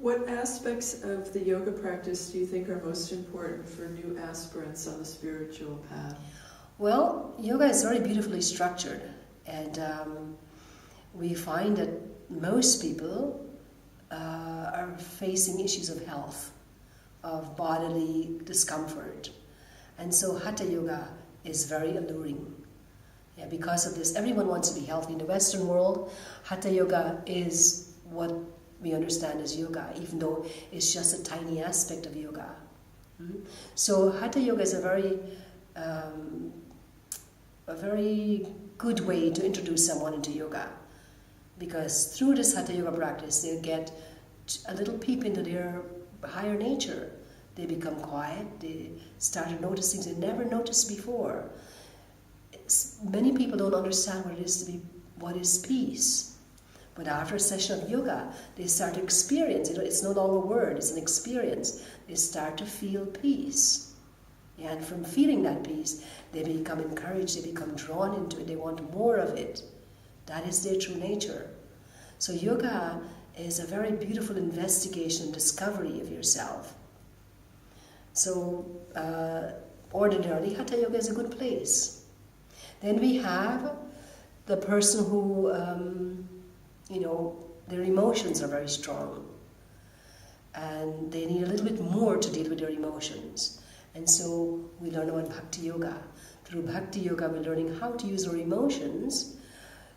What aspects of the yoga practice do you think are most important for new aspirants on the spiritual path? Well, yoga is very beautifully structured, and we find that most people are facing issues of health, of bodily discomfort. And so hatha yoga is very alluring. Yeah, because of this, everyone wants to be healthy. In the Western world, hatha yoga is what we understand as yoga, even though it's just a tiny aspect of yoga. So hatha yoga is a very good way to introduce someone into yoga, because through this hatha yoga practice, they'll get a little peep into their higher nature. They become quiet. They start noticing things they never noticed before. Many people don't understand what it is to be, what is peace. But after a session of yoga, they start to experience it. It's no longer a word, it's an experience. They start to feel peace. And from feeling that peace, they become encouraged, they become drawn into it, they want more of it. That is their true nature. So yoga is a very beautiful investigation and discovery of yourself. So ordinarily, hatha yoga is a good place. Then we have the person who, their emotions are very strong, and they need a little bit more to deal with their emotions. And so we learn about bhakti yoga. Through bhakti yoga, we're learning how to use our emotions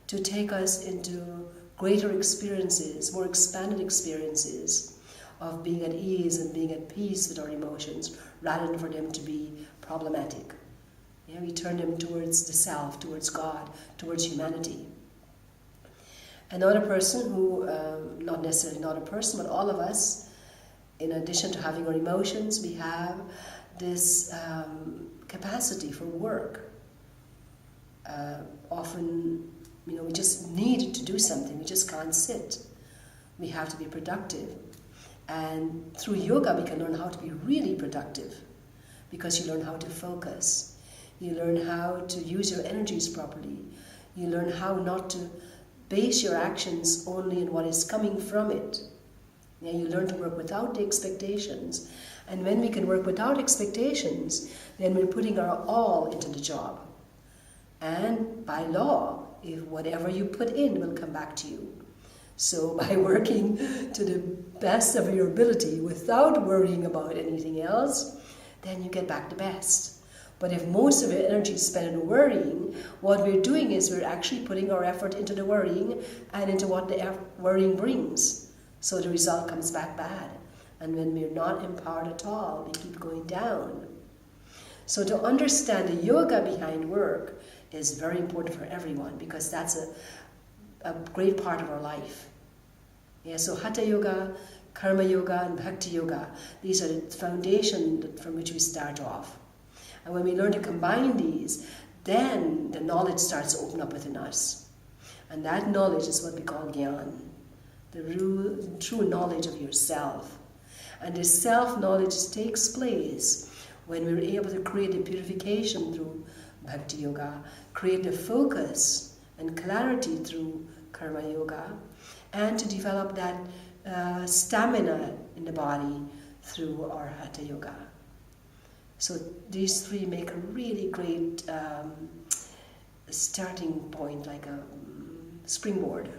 to take us into greater experiences, more expanded experiences of being at ease and being at peace with our emotions, rather than for them to be problematic. Yeah, we turn them towards the self, towards God, towards humanity. Another person who, not necessarily not a person, but all of us, in addition to having our emotions, we have this capacity for work. Often, we just need to do something. We just can't sit. We have to be productive. And through yoga, we can learn how to be really productive, because you learn how to focus. You learn how to use your energies properly. You learn how not to base your actions only on what is coming from it. Yeah, you learn to work without the expectations. And when we can work without expectations, then we're putting our all into the job. And by law, if whatever you put in will come back to you. So by working to the best of your ability without worrying about anything else, then you get back the best. But if most of your energy is spent on worrying, what we're doing is we're actually putting our effort into the worrying and into what the worrying brings. So the result comes back bad. And when we're not empowered at all, we keep going down. So to understand the yoga behind work is very important for everyone, because that's a great part of our life. Yeah, so hatha yoga, karma yoga, and bhakti yoga, these are the foundation from which we start off. And when we learn to combine these, then the knowledge starts to open up within us. And that knowledge is what we call jnana, the true knowledge of yourself. And this self-knowledge takes place when we're able to create a purification through bhakti yoga, create a focus and clarity through karma yoga, and to develop that stamina in the body through our hatha yoga. So these three make a really great starting point, like a springboard.